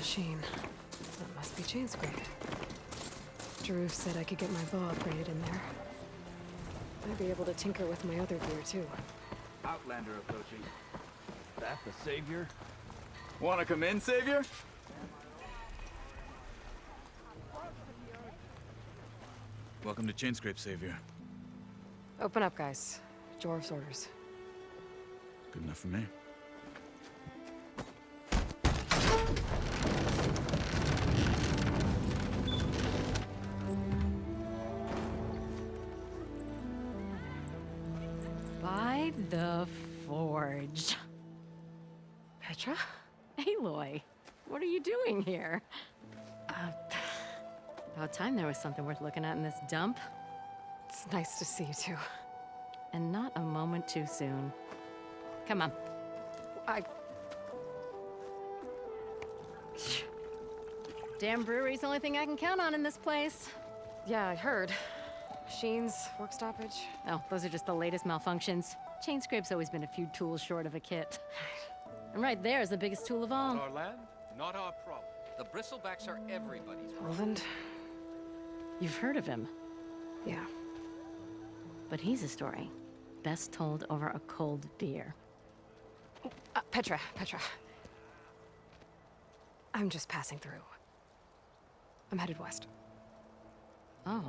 machine. That must be chain scrape. Drew said I could get my bow upgraded in there. I'd be able to tinker with my other gear, too. Outlander approaching. That the savior? Wanna come in, Savior? Welcome to Chainscrape, Savior. Open up, guys. Dwarf's orders. Good enough for me. By the Forge. Petra? Aloy, what are you doing here? About time there was something worth looking at in this dump. It's nice to see you, too. And not a moment too soon. Come on. Damn brewery's the only thing I can count on in this place. Yeah, I heard. Machines, work stoppage. Oh, those are just the latest malfunctions. Chainscrape's always been a few tools short of a kit. And right there is the biggest tool of all. Our land, not our problem. The bristlebacks are everybody's problem. Roland? You've heard of him, Yeah. but he's a story best told over a cold beer. Petra. I'm just passing through. I'm headed west. Oh,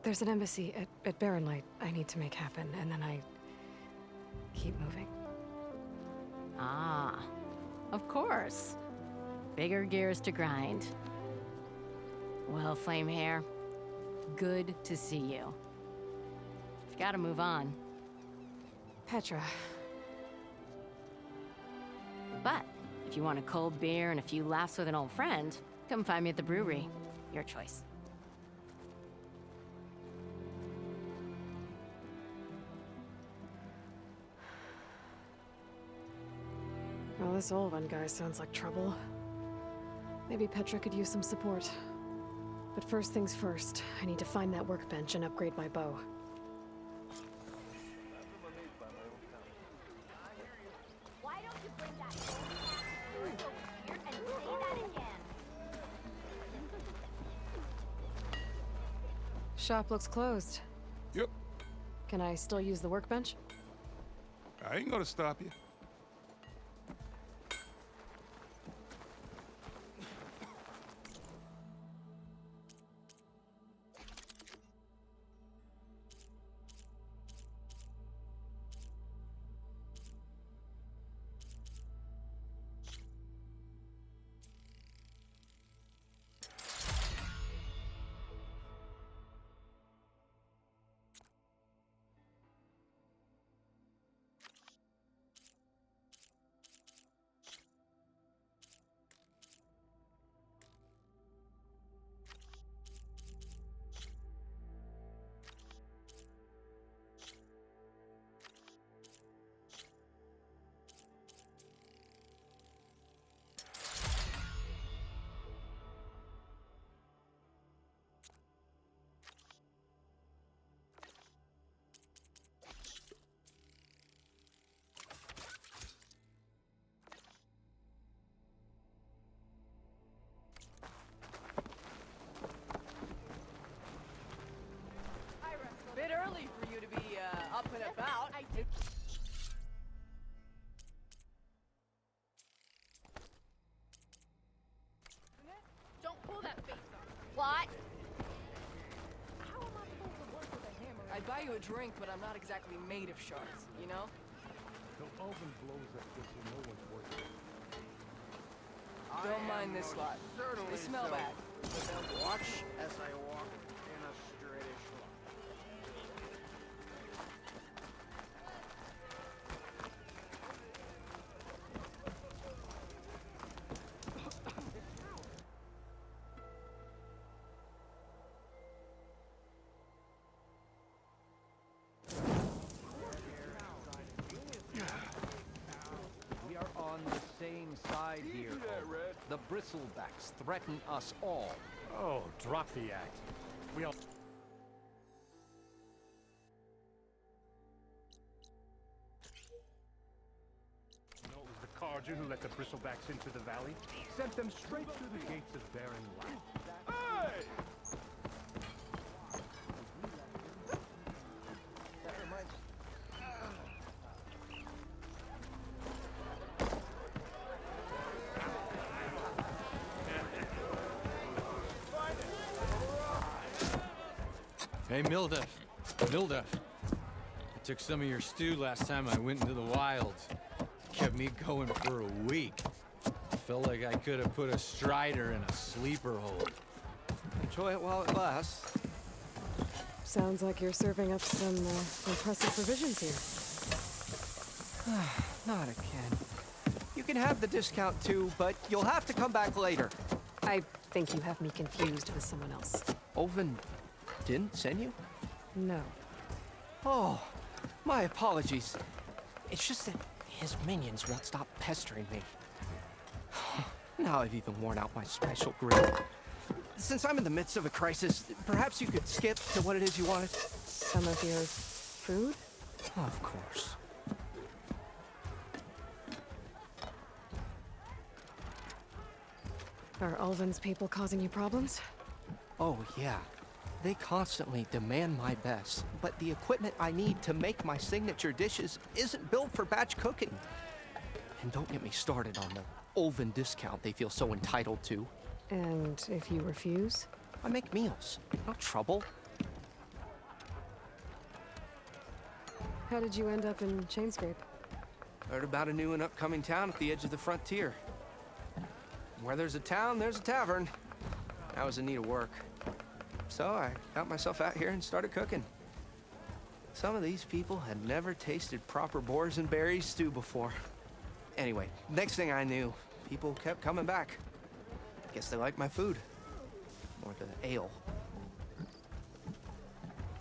There's an embassy at Barren Light I need to make happen, and then I keep moving. ah, of course. Bigger gears to grind. Well, Flamehair, good to see you. You've got to move on. Petra. But if you want a cold beer and a few laughs with an old friend, come find me at the brewery. Your choice. Well, this old one guy sounds like trouble. Maybe Petra could use some support. But first things first, I need to find that workbench and upgrade my bow. Why don't you bring that over here and say that again? Shop looks closed. Yep. Can I still use the workbench? I ain't gonna stop you. Bit early for you to be up and about. Don't pull that face off. What? How am I supposed to work with a hammer? I'd buy you a drink, but I'm not exactly made of shards, you know? The oven blows up this and no one's working. Don't mind this lot. They smell bad. Watch as I walk in a straightish line. We are on the same side here. The bristlebacks threaten us all. Oh, drop the act. We all... No, it was the car sergeant who let the bristlebacks into the valley sent them straight through the gates of Barren Land. Hey! Hey, Milduff. Milduff. I took some of your stew last time I went into the wilds. Kept me going for a week. Felt like I could have put a strider in a sleeper hole. Enjoy it while it lasts. Sounds like you're serving up some impressive provisions here. Not again. You can have the discount too, but you'll have to come back later. I think you have me confused with someone else. Oven didn't send you? No. Oh, my apologies. It's just that his minions won't stop pestering me. Now I've even worn out my special grill. Since I'm in the midst of a crisis, perhaps you could skip to what it is you wanted? Some of your food? Of course. Are Ulvin's people causing you problems? Oh, yeah. They constantly demand my best, but the equipment I need to make my signature dishes isn't built for batch cooking. And don't get me started on the Ulvin discount they feel so entitled to. And if you refuse? I make meals, not trouble. How did you end up in Chainscrape? Heard about a new and upcoming town at the edge of the frontier. Where there's a town, there's a tavern. I was in need of work. So I got myself out here and started cooking. Some of these people had never tasted proper boars and berries stew before. Anyway, next thing I knew, people kept coming back. Guess they liked my food. Or the ale.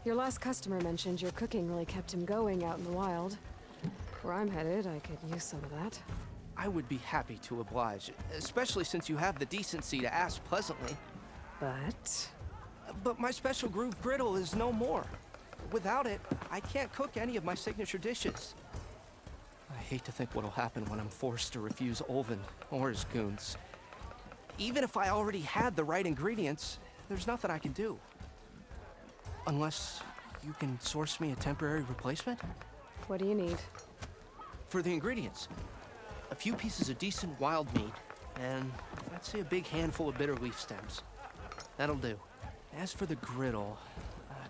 Your last customer mentioned your cooking really kept him going out in the wild. Where I'm headed, I could use some of that. I would be happy to oblige, especially since you have the decency to ask pleasantly. But my special groove griddle is no more. Without it, I can't cook any of my signature dishes. I hate to think what'll happen when I'm forced to refuse Ulvin or his goons. Even if I already had the right ingredients, there's nothing I can do. Unless you can source me a temporary replacement? What do you need? For the ingredients, a few pieces of decent wild meat, and I'd say a big handful of bitter leaf stems. That'll do. As for the griddle,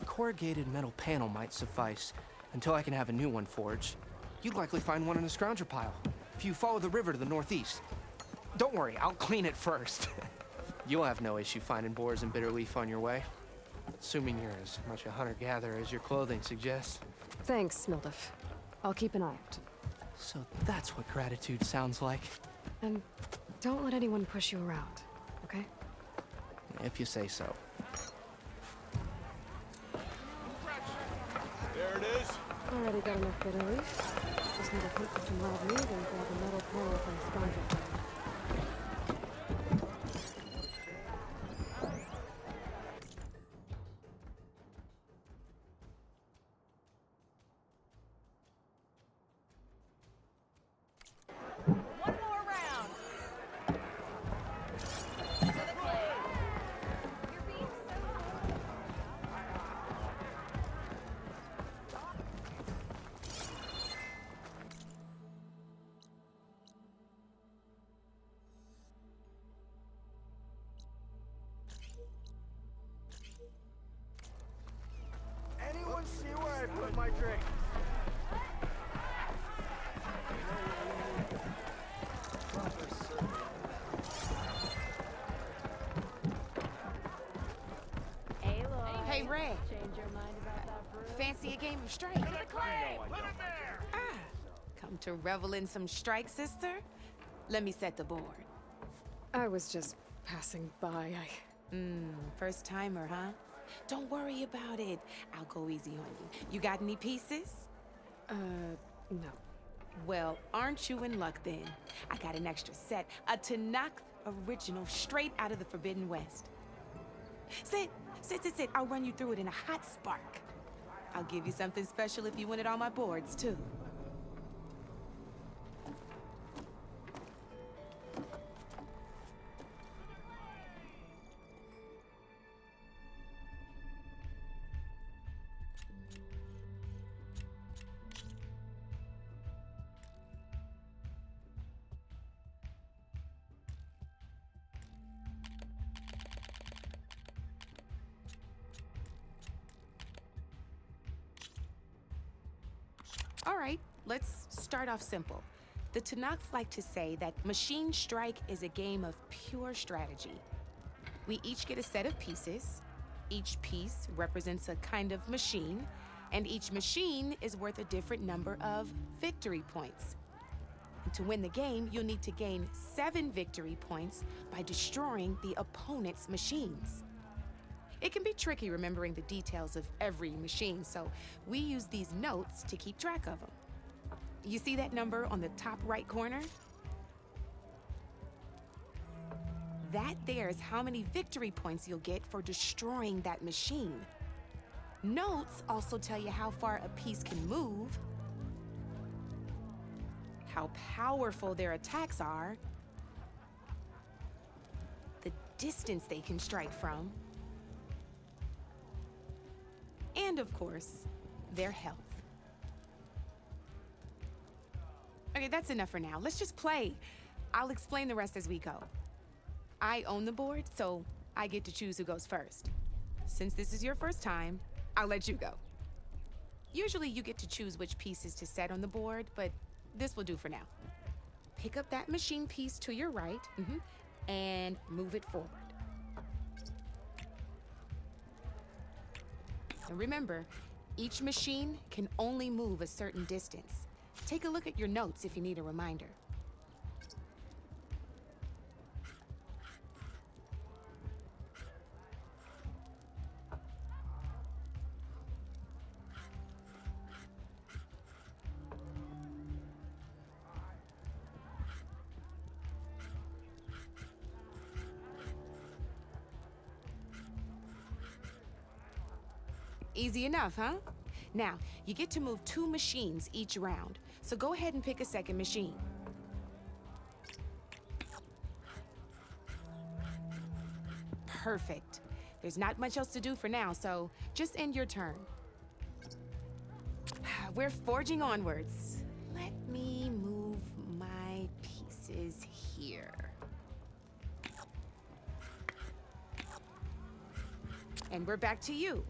a corrugated metal panel might suffice until I can have a new one forged. You'd likely find one in a scrounger pile if you follow the river to the northeast. Don't worry, I'll clean it first. You'll have no issue finding boars and bitter leaf on your way. Assuming you're as much a hunter-gatherer as your clothing suggests. Thanks, Milduff. I'll keep an eye out. So that's what gratitude sounds like. And don't let anyone push you around, okay? If you say so. There it is. Already got enough bitter leaf. Just need a hook with some wild meat and grab a metal panel from the scrounger. One more round. To the plate. You're being so Anyone see where I put my drink? Hey, Ray. Fancy a game of strike? Come to revel in some strike, sister? Let me set the board. I was just passing by. First timer, huh? Don't worry about it. I'll go easy on you. You got any pieces? No. Well, aren't you in luck then? I got an extra set, a Tanakh original straight out of the Forbidden West. Sit. I'll run you through it in a hot spark. I'll give you something special if you win it on my boards, too. All right, let's start off simple. The Tanakh like to say that Machine Strike is a game of pure strategy. We each get a set of pieces. Each piece represents a kind of machine, and each machine is worth a different number of victory points. And to win the game, you'll need to gain 7 victory points by destroying the opponent's machines. It can be tricky remembering the details of every machine, so we use these notes to keep track of them. You see that number on the top right corner? That there is how many victory points you'll get for destroying that machine. Notes also tell you how far a piece can move, how powerful their attacks are, the distance they can strike from, and of course, their health. Okay, that's enough for now. Let's just play. I'll explain the rest as we go. I own the board, so I get to choose who goes first. Since this is your first time, I'll let you go. Usually you get to choose which pieces to set on the board, but this will do for now. Pick up that machine piece to your right, and move it forward. And remember, each machine can only move a certain distance. Take a look at your notes if you need a reminder. Easy enough, huh? Now, you get to move 2 machines each round, so go ahead and pick a second machine. Perfect. There's not much else to do for now, so just end your turn. We're forging onwards. Let me move my pieces here. And we're back to you.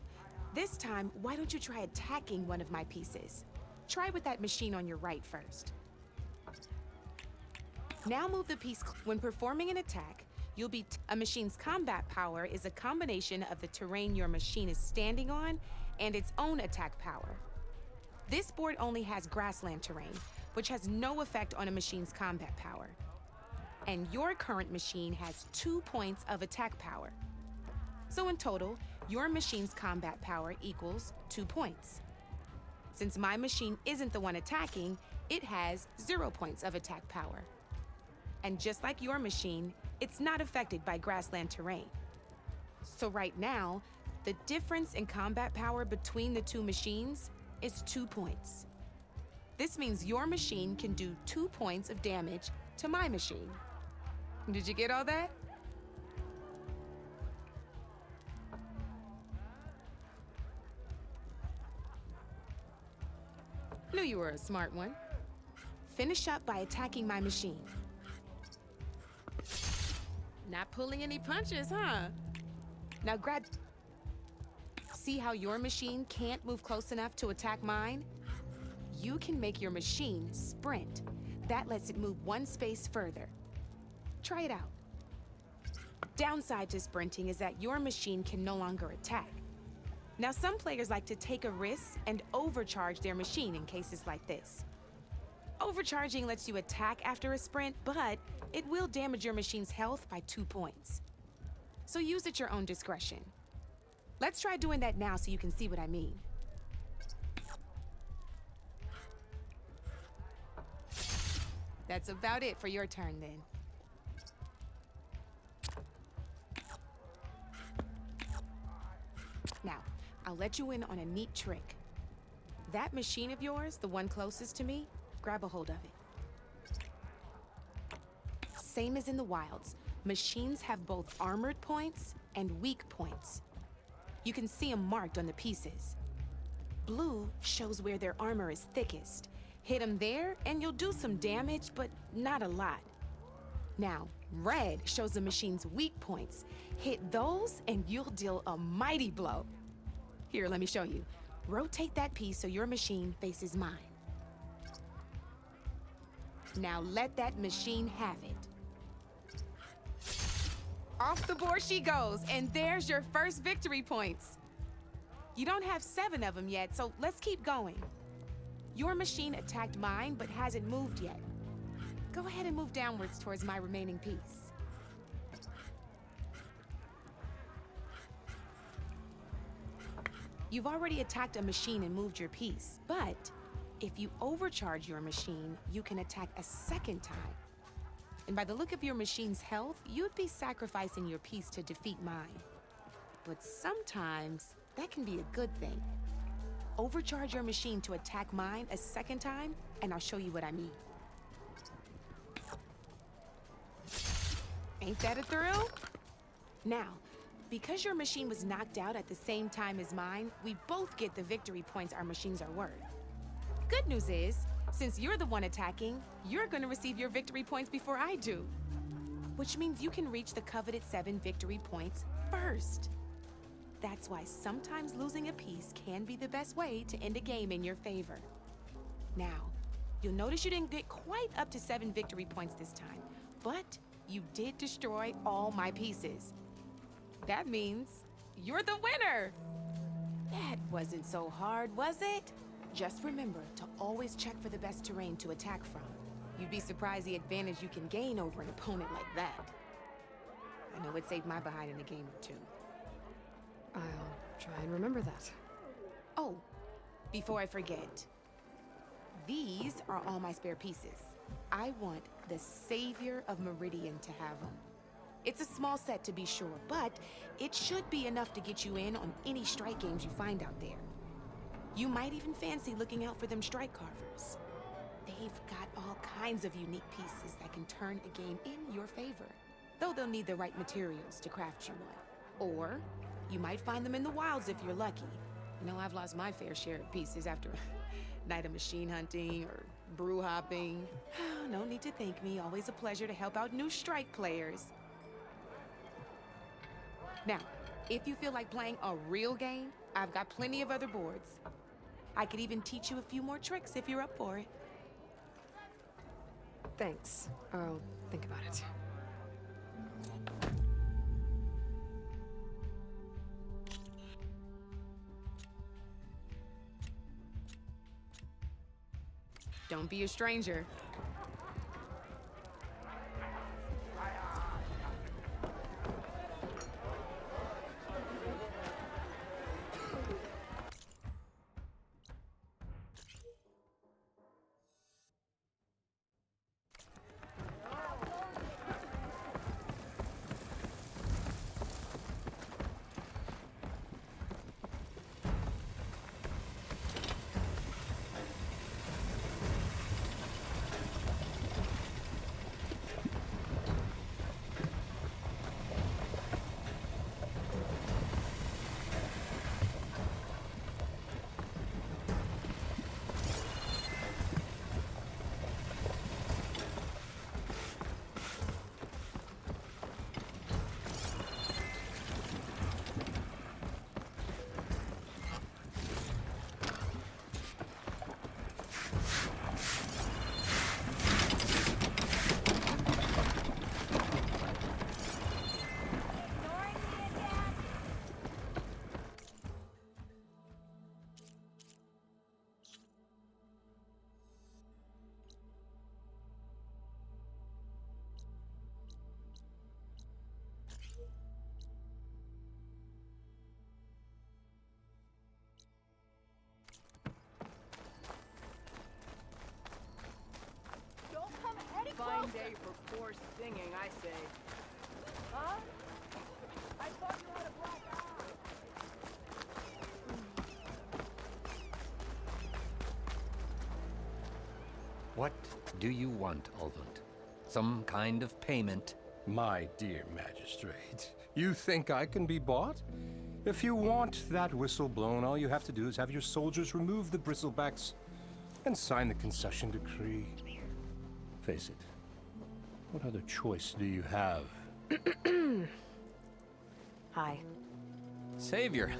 This time, why don't you try attacking one of my pieces? Try with that machine on your right first. Now move the piece. When performing an attack, you'll be a machine's combat power is a combination of the terrain your machine is standing on and its own attack power. This board only has grassland terrain, which has no effect on a machine's combat power. And your current machine has 2 points of attack power. So in total, your machine's combat power equals 2 points. Since my machine isn't the one attacking, it has 0 points of attack power. And just like your machine, it's not affected by grassland terrain. So right now, the difference in combat power between the 2 machines is 2 points. This means your machine can do 2 points of damage to my machine. Did you get all that? Knew you were a smart one. Finish up by attacking my machine. Not pulling any punches, huh? Now grab... See how your machine can't move close enough to attack mine? You can make your machine sprint. That lets it move 1 space further. Try it out. Downside to sprinting is that your machine can no longer attack. Now, some players like to take a risk and overcharge their machine in cases like this. Overcharging lets you attack after a sprint, but it will damage your machine's health by 2 points. So use at your own discretion. Let's try doing that now so you can see what I mean. That's about it for your turn, then. Now, I'll let you in on a neat trick. That machine of yours, the one closest to me, grab a hold of it. Same as in the wilds, machines have both armored points and weak points. You can see them marked on the pieces. Blue shows where their armor is thickest. Hit them there and you'll do some damage, but not a lot. Now, red shows the machine's weak points. Hit those and you'll deal a mighty blow. Here, let me show you. Rotate that piece so your machine faces mine. Now let that machine have it. Off the board she goes, and there's your first victory points. You don't have 7 of them yet, so let's keep going. Your machine attacked mine, but hasn't moved yet. Go ahead and move downwards towards my remaining piece. You've already attacked a machine and moved your piece, but if you overcharge your machine, you can attack a second time. And by the look of your machine's health, you'd be sacrificing your piece to defeat mine. But sometimes, that can be a good thing. Overcharge your machine to attack mine a second time, and I'll show you what I mean. Ain't that a thrill? Now, because your machine was knocked out at the same time as mine, we both get the victory points our machines are worth. Good news is, since you're the one attacking, you're gonna receive your victory points before I do. Which means you can reach the coveted 7 victory points first. That's why sometimes losing a piece can be the best way to end a game in your favor. Now, you'll notice you didn't get quite up to 7 victory points this time, but you did destroy all my pieces. That means you're the winner! That wasn't so hard, was it? Just remember to always check for the best terrain to attack from. You'd be surprised the advantage you can gain over an opponent like that. I know it saved my behind in a game or 2. I'll try and remember that. Oh, before I forget, these are all my spare pieces. I want the Savior of Meridian to have them. It's a small set to be sure, but it should be enough to get you in on any strike games you find out there. You might even fancy looking out for them strike carvers. They've got all kinds of unique pieces that can turn a game in your favor, though they'll need the right materials to craft you one. Or you might find them in the wilds if you're lucky. You know, I've lost my fair share of pieces after a night of machine hunting or brew hopping. No need to thank me. Always a pleasure to help out new strike players. Now, if you feel like playing a real game, I've got plenty of other boards. I could even teach you a few more tricks if you're up for it. Thanks. I'll think about it. Don't be a stranger. Fine day for poor singing, I say. Huh? I thought you had a black eye. What do you want, Alvund? Some kind of payment? My dear magistrate, you think I can be bought? If you want that whistle blown, all you have to do is have your soldiers remove the bristlebacks and sign the concession decree. Face it, what other choice do you have? Hi. Savior,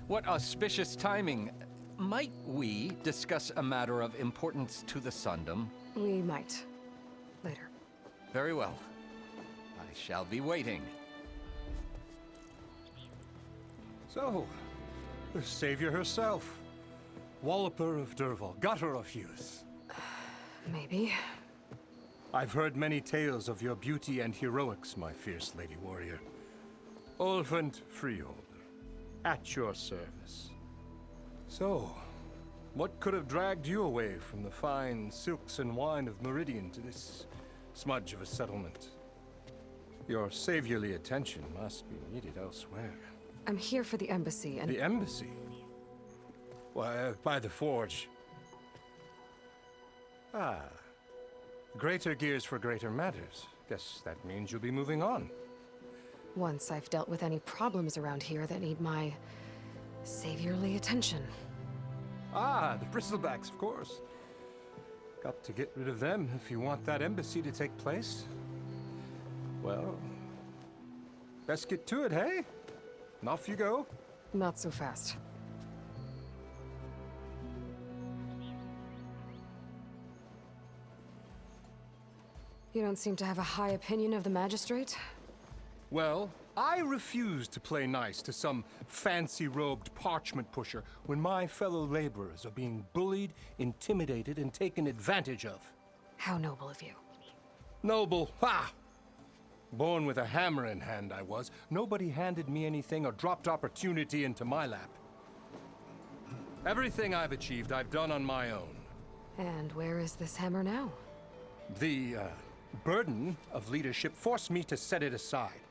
what auspicious timing. Might we discuss a matter of importance to the Sundom? We might. Very well. I shall be waiting. So, the savior herself. Walloper of Derval, gutter of youth. Maybe. I've heard many tales of your beauty and heroics, my fierce lady warrior. Ulfant Freeholder, at your service. So, what could have dragged you away from the fine silks and wine of Meridian to this smudge of a settlement? Your saviorly attention must be needed elsewhere. I'm here for the embassy and... The embassy? Why, by the forge. Ah. Greater gears for greater matters. Guess that means you'll be moving on. Once I've dealt with any problems around here that need my saviorly attention. Ah, the bristlebacks, of course. Got to get rid of them if you want that embassy to take place. Well, best get to it, hey? And off you go. Not so fast. You don't seem to have a high opinion of the magistrate? Well, I refuse to play nice to some fancy-robed parchment pusher when my fellow laborers are being bullied, intimidated, and taken advantage of. How noble of you. Noble? Ha! Born with a hammer in hand, I was. Nobody handed me anything or dropped opportunity into my lap. Everything I've achieved, I've done on my own. And where is this hammer now? The, burden of leadership forced me to set it aside.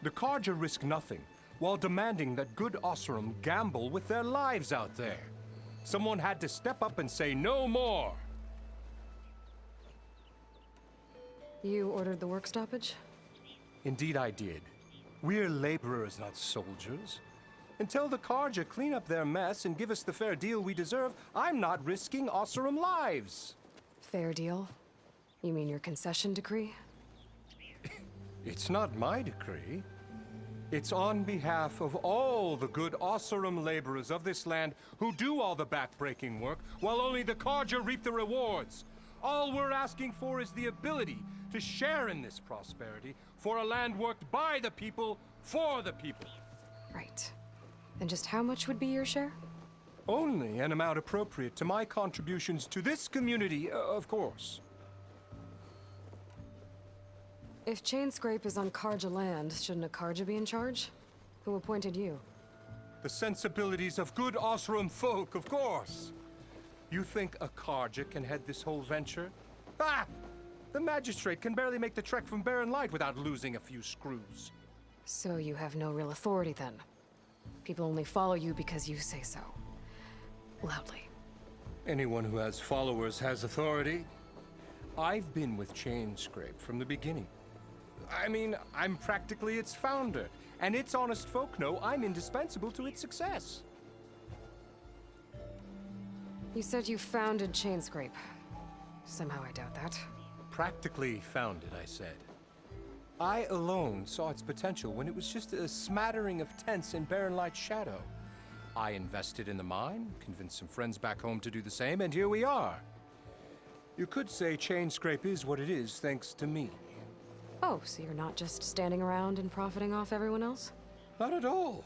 The Carja risk nothing, while demanding that good Osseram gamble with their lives out there. Someone had to step up and say no more! You ordered the work stoppage? Indeed I did. We're laborers, not soldiers. Until the Carja clean up their mess and give us the fair deal we deserve, I'm not risking Osseram lives! Fair deal? You mean your concession decree? It's not my decree. It's on behalf of all the good Osseram laborers of this land who do all the back-breaking work, while only the Carja reap the rewards. All we're asking for is the ability to share in this prosperity for a land worked by the people, for the people. Right. And just how much would be your share? Only an amount appropriate to my contributions to this community, of course. If Chainscrape is on Carja land, shouldn't a Carja be in charge? Who appointed you? The sensibilities of good Osseram folk, of course. You think a Carja can head this whole venture? Ah! The magistrate can barely make the trek from Barren Light without losing a few screws. So you have no real authority then? People only follow you because you say so. Loudly. Anyone who has followers has authority. I've been with Chainscrape from the beginning. I mean, I'm practically its founder, and its honest folk know I'm indispensable to its success. You said you founded Chainscrape. Somehow I doubt that. Practically founded, I said. I alone saw its potential when it was just a smattering of tents in Barren Light's shadow. I invested in the mine, convinced some friends back home to do the same, and here we are. You could say Chainscrape is what it is thanks to me. Oh, so you're not just standing around and profiting off everyone else? Not at all.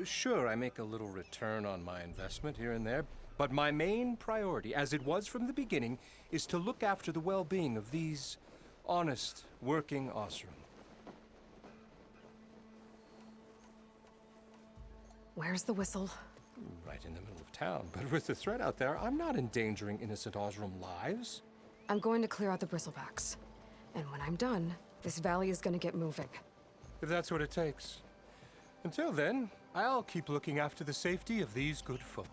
Sure, I make a little return on my investment here and there, but my main priority, as it was from the beginning, is to look after the well-being of these honest, working Osseram. Where's the whistle? Right in the middle of town, but with the threat out there, I'm not endangering innocent Osseram lives. I'm going to clear out the bristlebacks. And when I'm done, this valley is going to get moving. If that's what it takes. Until then, I'll keep looking after the safety of these good folk.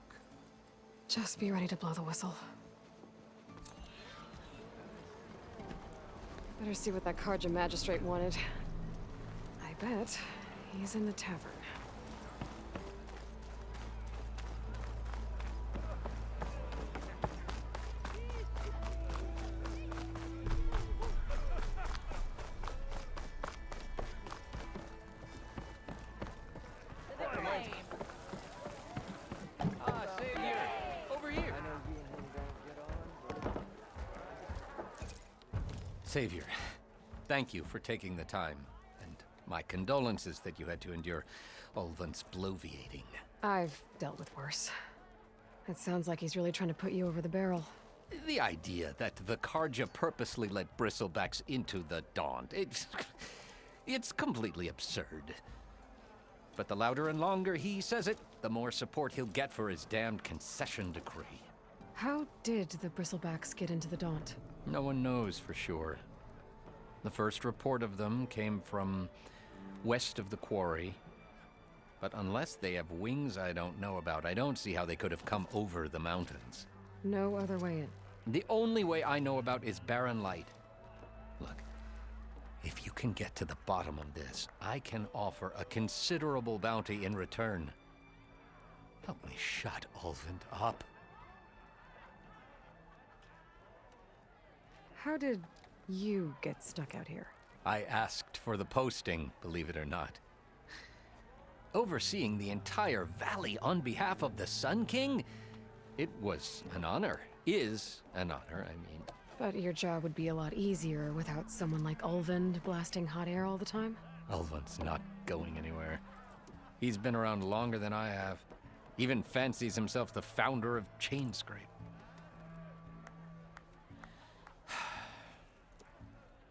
Just be ready to blow the whistle. Better see what that Carja magistrate wanted. I bet he's in the tavern. Savior, thank you for taking the time, and my condolences that you had to endure Ulvant's bloviating. I've dealt with worse. It sounds like he's really trying to put you over the barrel. The idea that the Karja purposely let bristlebacks into the Daunt, it's completely absurd. But the louder and longer he says it, the more support he'll get for his damned concession decree. How did the bristlebacks get into the Daunt? No one knows for sure. The first report of them came from west of the quarry. But unless they have wings I don't know about, I don't see how they could have come over the mountains. No other way in. The only way I know about is barren light. Look, if you can get to the bottom of this, I can offer a considerable bounty in return. Help me shut Ulvant up. How did you get stuck out here? I asked for the posting, believe it or not. Overseeing the entire valley on behalf of the Sun King? It was an honor. Is an honor, I mean. But your job would be a lot easier without someone like Ulvand blasting hot air all the time? Ulvant's not going anywhere. He's been around longer than I have. Even fancies himself the founder of Chainscrape.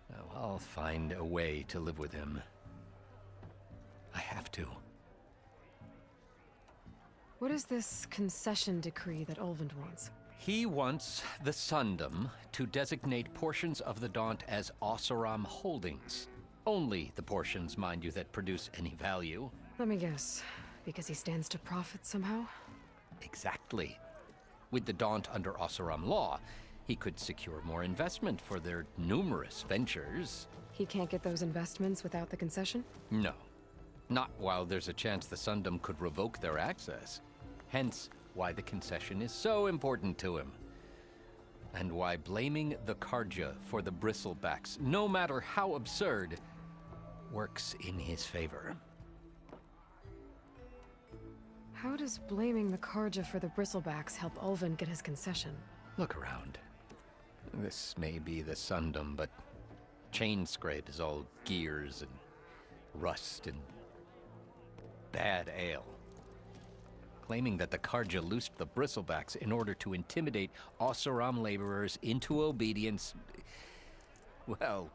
Now, I'll find a way to live with him. I have to. What is this concession decree that Ulvand wants? He wants the Sundom to designate portions of the Daunt as Oseram holdings. Only the portions, mind you, that produce any value. Let me guess. Because he stands to profit somehow? Exactly. With the Daunt under Oseram law, he could secure more investment for their numerous ventures. He can't get those investments without the concession? No. Not while there's a chance the Sundom could revoke their access. Hence, why the concession is so important to him. And why blaming the Karja for the bristlebacks, no matter how absurd, works in his favor. How does blaming the Karja for the bristlebacks help Ulvand get his concession? Look around. This may be the Sundom, but Chainscrape is all gears and rust and bad ale. Claiming that the Karja loosed the bristlebacks in order to intimidate Oseram laborers into obedience. Well,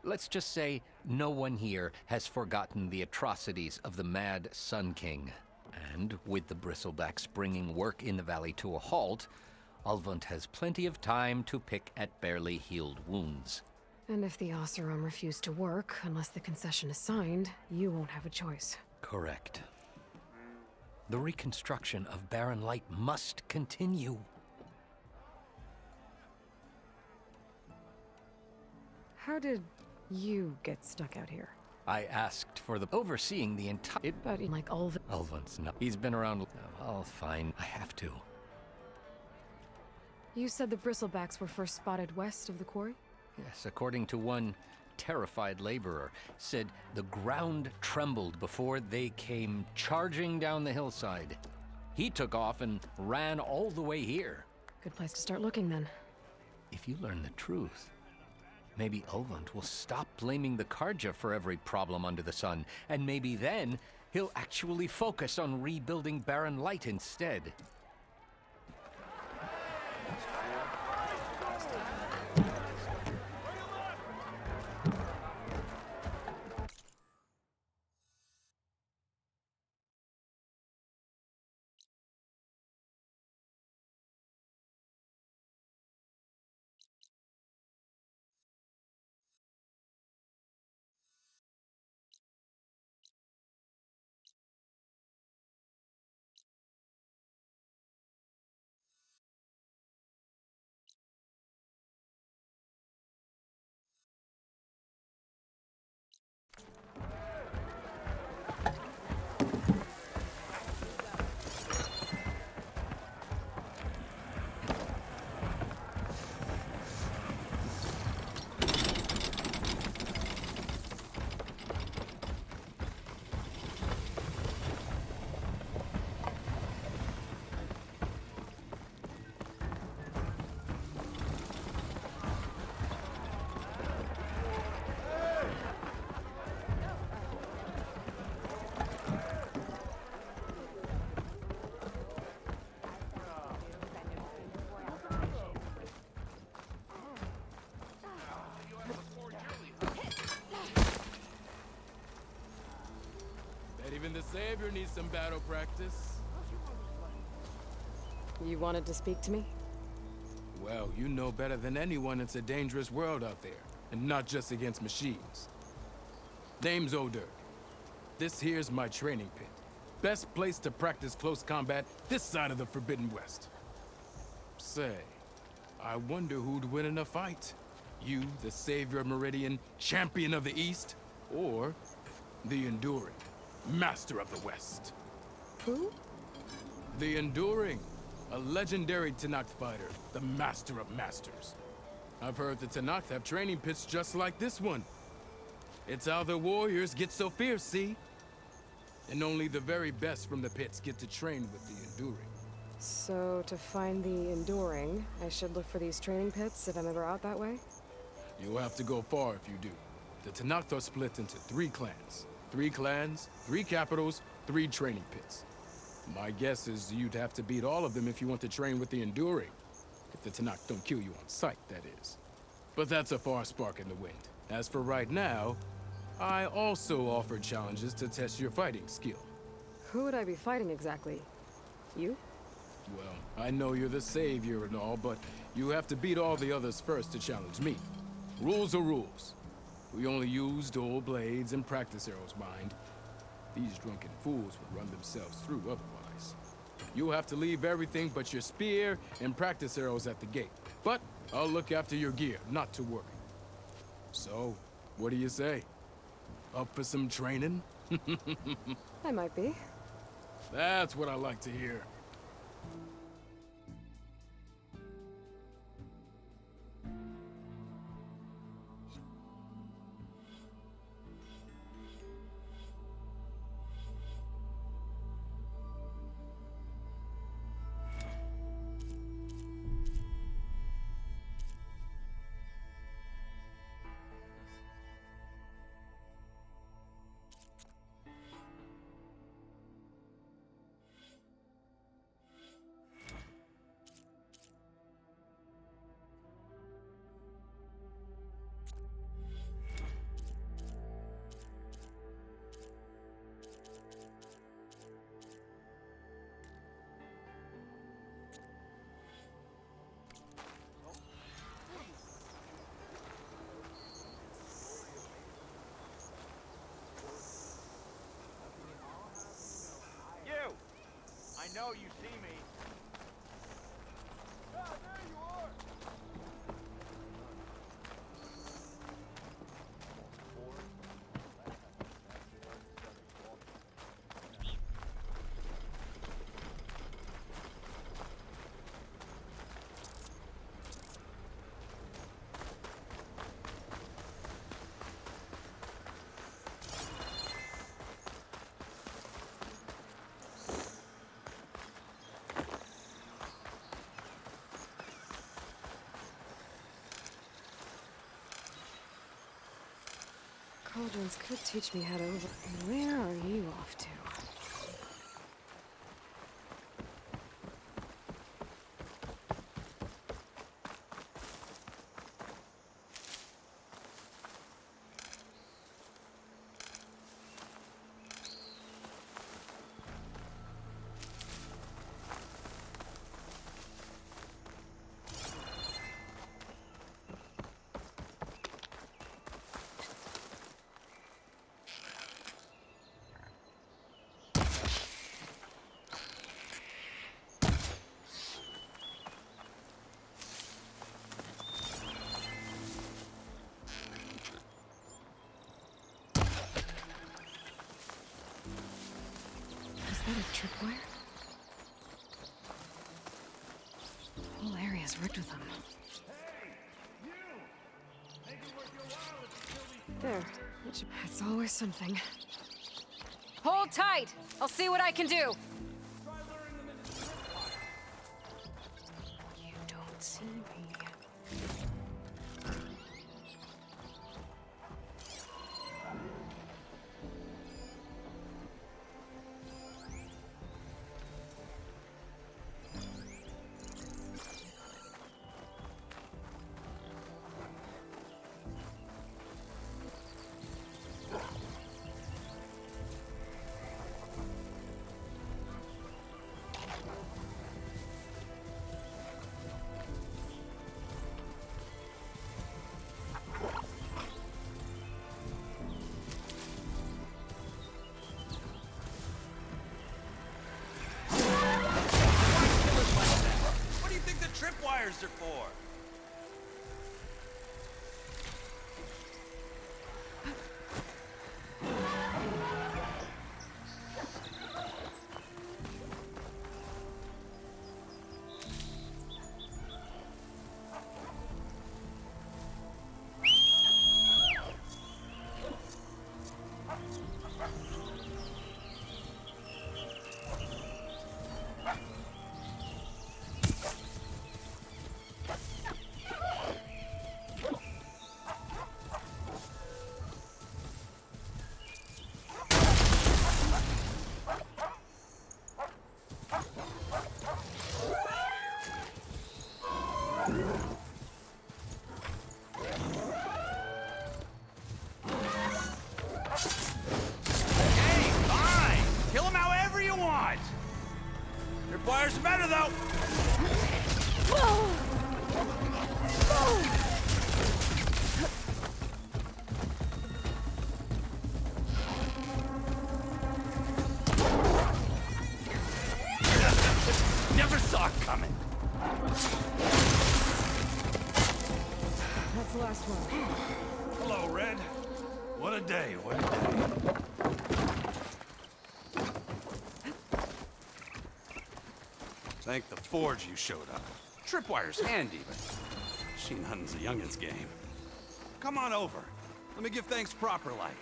let's just say no one here has forgotten the atrocities of the mad Sun King. And with the bristlebacks bringing work in the valley to a halt, Ulvant has plenty of time to pick at barely healed wounds. And if the Oseram refuse to work, unless the concession is signed, you won't have a choice. Correct. The reconstruction of Barren Light must continue. How did you get stuck out here? I asked for the overseeing the entire... But like Ulvand... Ulvant's not... He's been around... I'll fine. I have to. You said the bristlebacks were first spotted west of the quarry? Yes, according to one terrified laborer, said the ground trembled before they came charging down the hillside. He took off and ran all the way here. Good place to start looking, then. If you learn the truth, maybe Ulvant will stop blaming the Karja for every problem under the sun, and maybe then he'll actually focus on rebuilding Barren Light instead. Savior needs some battle practice. You wanted to speak to me? Well, you know better than anyone it's a dangerous world out there, and not just against machines. Name's O'Dirk. This here's my training pit. Best place to practice close combat this side of the Forbidden West. Say, I wonder who'd win in a fight. You, the Savior of Meridian, Champion of the East, or the Enduring, Master of the West. Who? The Enduring, a legendary Tenakth fighter, the Master of Masters. I've heard the Tenakth have training pits just like this one. It's how the warriors get so fierce, see? And only the very best from the pits get to train with the Enduring. So, to find the Enduring, I should look for these training pits if I'm ever out that way? You'll have to go far if you do. The Tenakth are split into 3 clans. 3 clans, 3 capitals, 3 training pits. My guess is you'd have to beat all of them if you want to train with the Enduring. If the Tenakth don't kill you on sight, that is. But that's a far spark in the wind. As for right now, I also offer challenges to test your fighting skill. Who would I be fighting exactly? You? Well, I know you're the Savior and all, but you have to beat all the others first to challenge me. Rules are rules. We only use dual blades and practice arrows, mind. These drunken fools would run themselves through otherwise. You'll have to leave everything but your spear and practice arrows at the gate. But I'll look after your gear, not to worry. So, what do you say? Up for some training? I might be. That's what I like to hear. I know you see me. Ah, there you are! Cauldrons could teach me how to over... Where are you off to? Is that a tripwire? The whole area's rigged with them. There. It's always something. Hold tight! I'll see what I can do! You don't see me. tripwires are for. Tripwires are better, though! Never saw it coming. That's the last one. Hello, Red. What a day, what a day. Thank the Forge you showed up. Tripwire's handy, but machine hunting's a youngin's game. Come on over. Let me give thanks proper-like.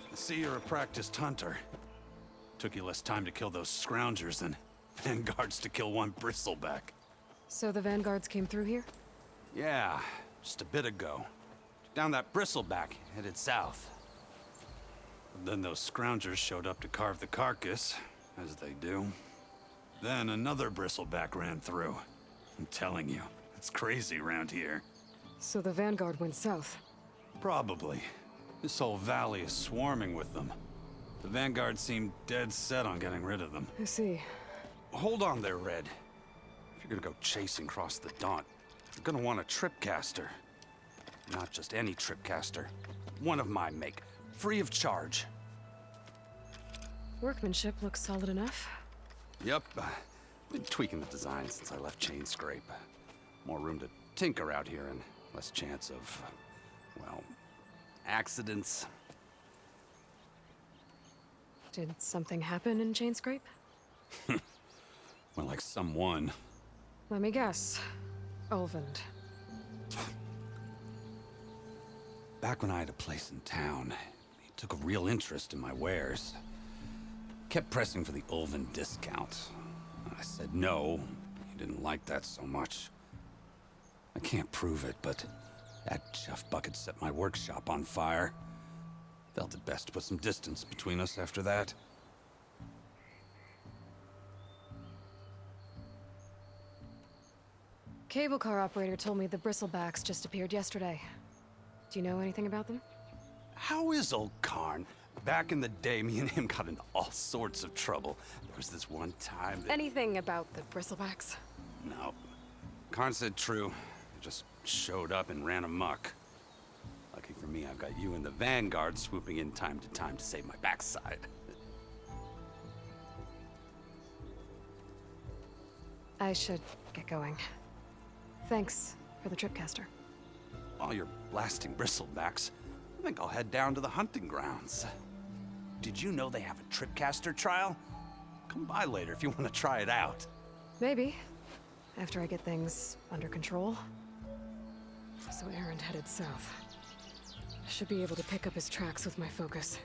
I see you're a practiced hunter. Took you less time to kill those scroungers than vanguards to kill one bristleback. So the vanguards came through here? Yeah, just a bit ago. Down that bristleback, headed south. Then those scroungers showed up to carve the carcass, as they do. Then another bristleback ran through. I'm telling you, it's crazy around here. So the vanguard went south? Probably. This whole valley is swarming with them. The vanguard seemed dead set on getting rid of them. I see. Hold on there, Red. If you're gonna go chasing across the Daunt, you're gonna want a tripcaster. Not just any tripcaster. One of my make. Free of charge. Workmanship looks solid enough. Yep. Been tweaking the design since I left Chainscrape. More room to tinker out here and less chance of, well, accidents. Did something happen in Chainscrape? Well, like someone. Let me guess. Ulvund. Back when I had a place in town, he took a real interest in my wares. Kept pressing for the Ulvund discount. I said no. He didn't like that so much. I can't prove it, but that chuff bucket set my workshop on fire. Felt it best to put some distance between us after that. Cable car operator told me the bristlebacks just appeared yesterday. Do you know anything about them? How is old Karn? Back in the day, me and him got into all sorts of trouble. There was this one time that... Anything about the bristlebacks? No. Karn said true. They just showed up and ran amok. Lucky for me, I've got you and the Vanguard swooping in time to save my backside. I should get going. Thanks for the tripcaster. While you're blasting bristlebacks, I think I'll head down to the hunting grounds. Did you know they have a tripcaster trial? Come by later if you want to try it out. Maybe. After I get things under control. So Aaron headed south. I should be able to pick up his tracks with my focus.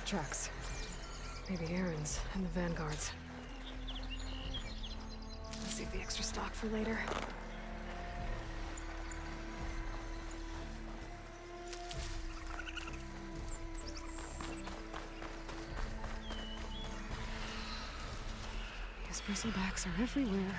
Tracks. Maybe Aaron's and the Vanguard's. Let's save the extra stock for later. These bristlebacks are everywhere.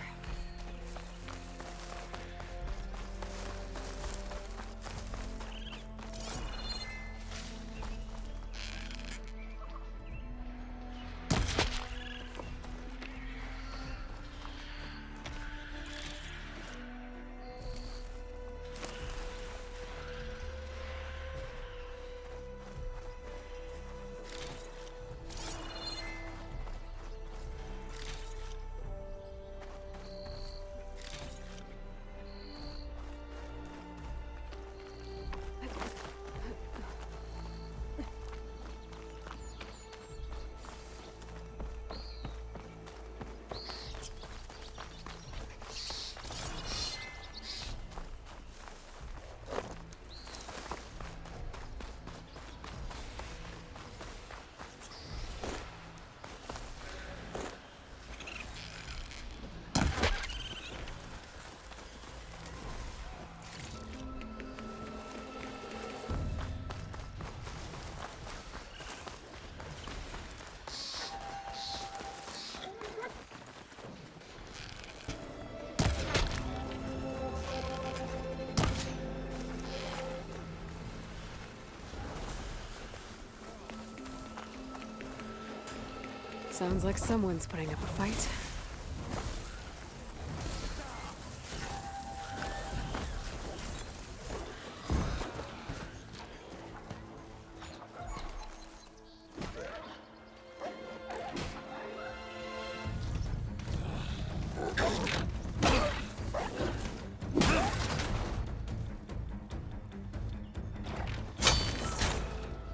Sounds like someone's putting up a fight.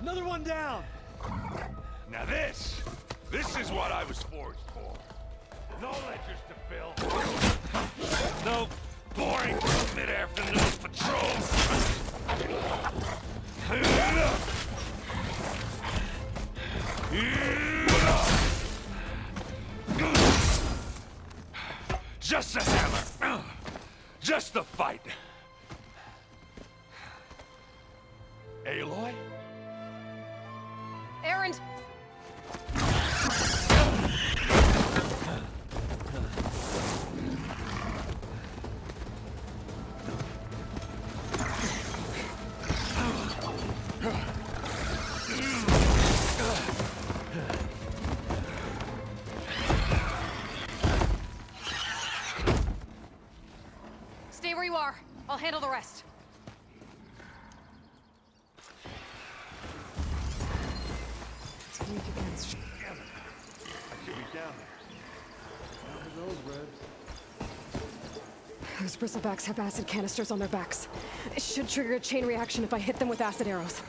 Another one down! Now this is what I was forged for. No ledgers to fill. No boring mid-afternoon patrols. Just a hammer. Just a fight. Aloy? Aaron! Stay where you are. I'll handle the rest. It's weak against. I should be down there. How are those ribs? Those bristlebacks have acid canisters on their backs. It should trigger a chain reaction if I hit them with acid arrows.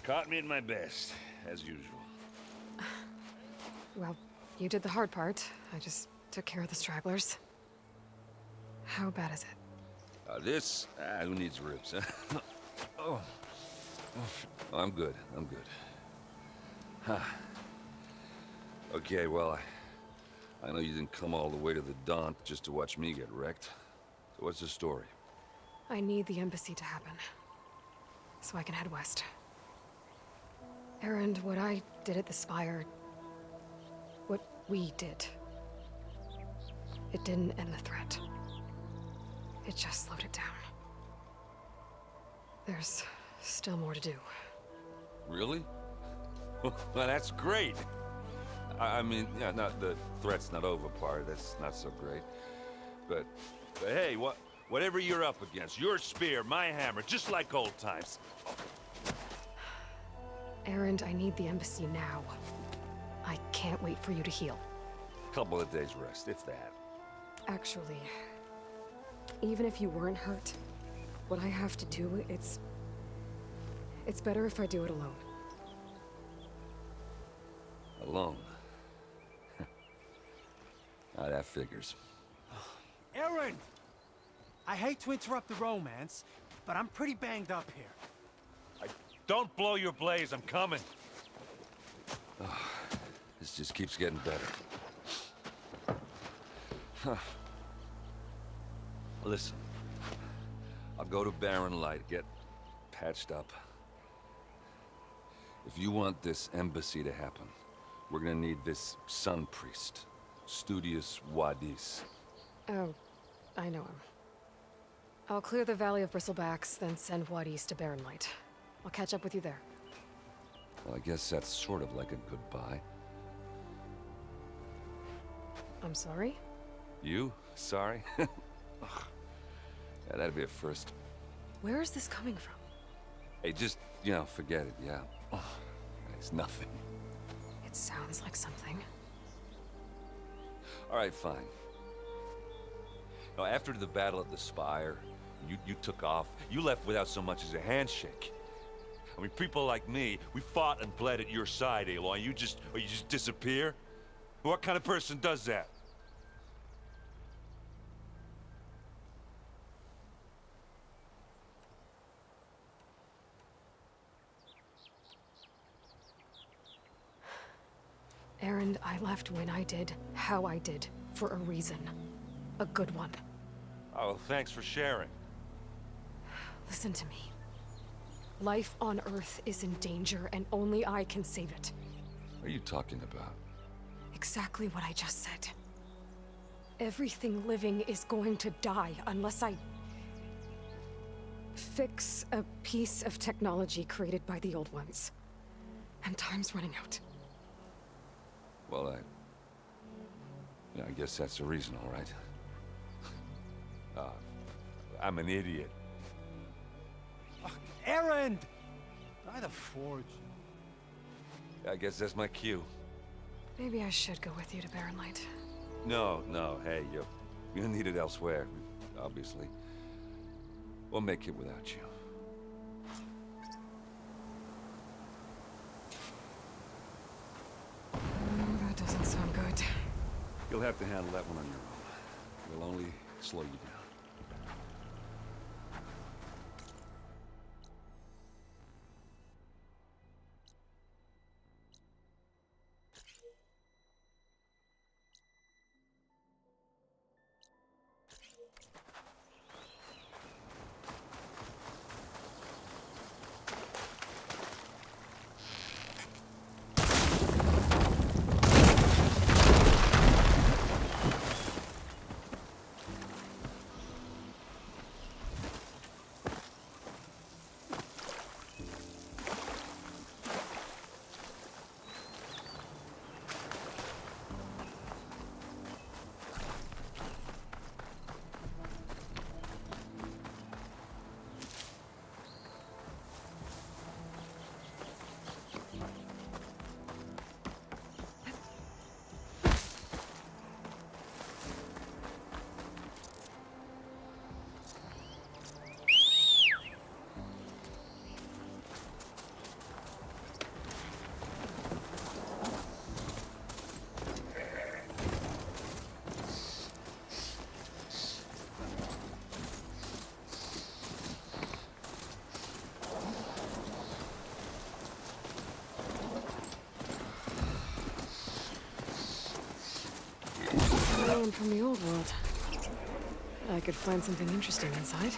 Caught me at my best, as usual. Well, you did the hard part. I just took care of the stragglers. How bad is it? Who needs ribs, huh? Oh. I'm good, I'm good. Huh. Okay, well, I know you didn't come all the way to the Daunt just to watch me get wrecked. So what's the story? I need the embassy to happen, so I can head west. Erend, what I did at the Spire, what we did, it didn't end the threat. It just slowed it down. There's still more to do. Really? Well, that's great. I mean, yeah, not the threat's not over part. That's not so great. But hey, whatever you're up against, your spear, my hammer, just like old times. Erend, I need the embassy now. I can't wait for you to heal. Couple of days rest, if that. Actually, even if you weren't hurt, what I have to do, it's better if I do it alone. Alone? That figures. Erend! I hate to interrupt the romance, but I'm pretty banged up here. Don't blow your blaze, I'm coming. Oh, this just keeps getting better. Huh. Listen, I'll go to Barren Light, get patched up. If you want this embassy to happen, we're gonna need this sun priest, Studius Wadis. Oh, I know him. I'll clear the Valley of Bristlebacks, then send Wadis to Barren Light. I'll catch up with you there. Well, I guess that's sort of like a goodbye. I'm sorry? You? Sorry? Yeah, that'd be a first. Where is this coming from? Hey, just, forget it, yeah. Oh, it's nothing. It sounds like something. All right, fine. Now, after the battle at the Spire, you took off. You left without so much as a handshake. I mean, people like me, we fought and bled at your side, Aloy. You just disappear? What kind of person does that? Erend, I left when I did, how I did, for a reason. A good one. Oh, thanks for sharing. Listen to me. Life on Earth is in danger, and only I can save it. What are you talking about? Exactly what I just said. Everything living is going to die unless I fix a piece of technology created by the old ones. And time's running out. Well, I guess that's the reason, all right. I'm an idiot. Erend! By the Forge. I guess that's my cue. Maybe I should go with you to Barren Light. No, hey, you're needed elsewhere, obviously. We'll make it without you. That doesn't sound good. You'll have to handle that one on your own. We'll only slow you down. one from the old world. I could find something interesting inside.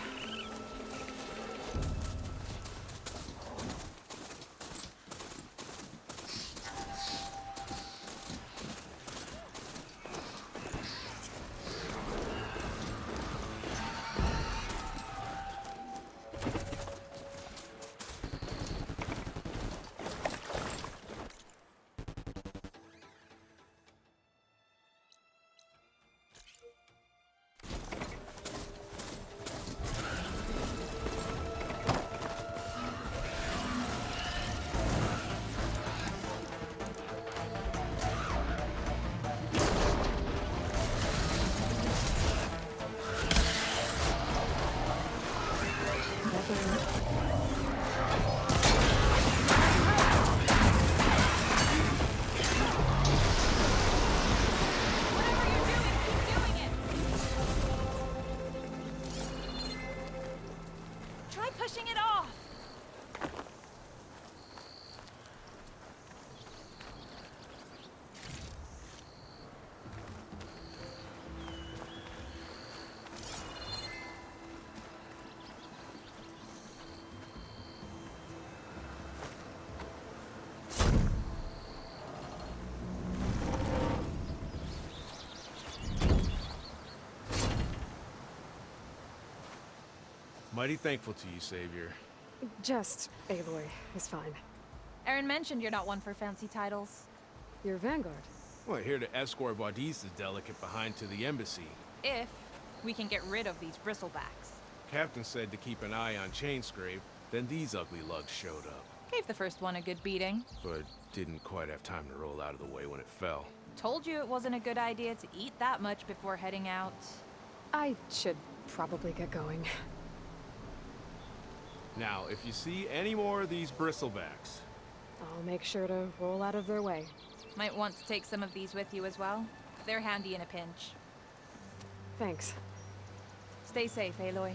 Pushing it off! Mighty thankful to you, Savior. Just Aloy is fine. Aaron mentioned you're not one for fancy titles. You're Vanguard. Well, here to escort Wadis' delicate behind to the embassy. If we can get rid of these bristlebacks. Captain said to keep an eye on Chainscrape, then these ugly lugs showed up. Gave the first one a good beating. But didn't quite have time to roll out of the way when it fell. Told you it wasn't a good idea to eat that much before heading out. I should probably get going. Now, if you see any more of these bristlebacks... I'll make sure to roll out of their way. Might want to take some of these with you as well. They're handy in a pinch. Thanks. Stay safe, Aloy.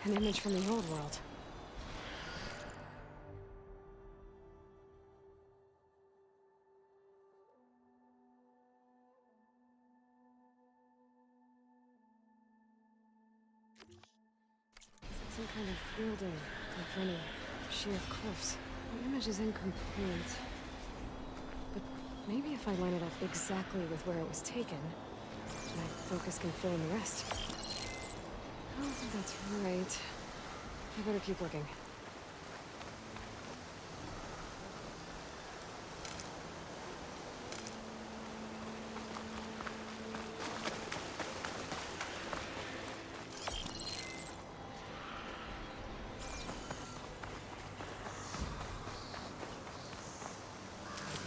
An image from the old world. Some kind of building in front of sheer cliffs. The image is incomplete. But maybe if I line it up exactly with where it was taken, my focus can fill in the rest. I don't think that's right. I better keep looking.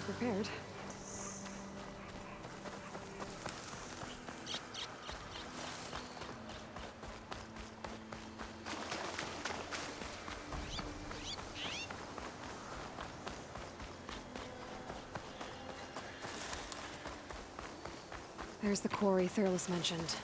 Prepared. There's the quarry Thurles mentioned.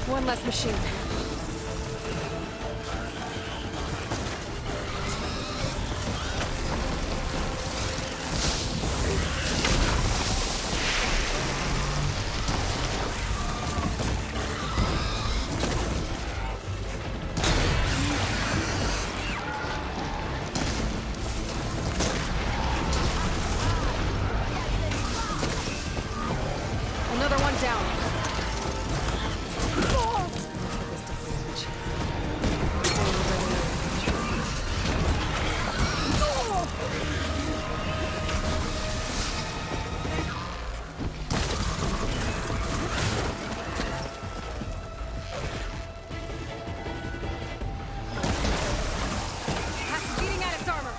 One less machine. down. Beating at its armor.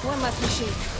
One less machine.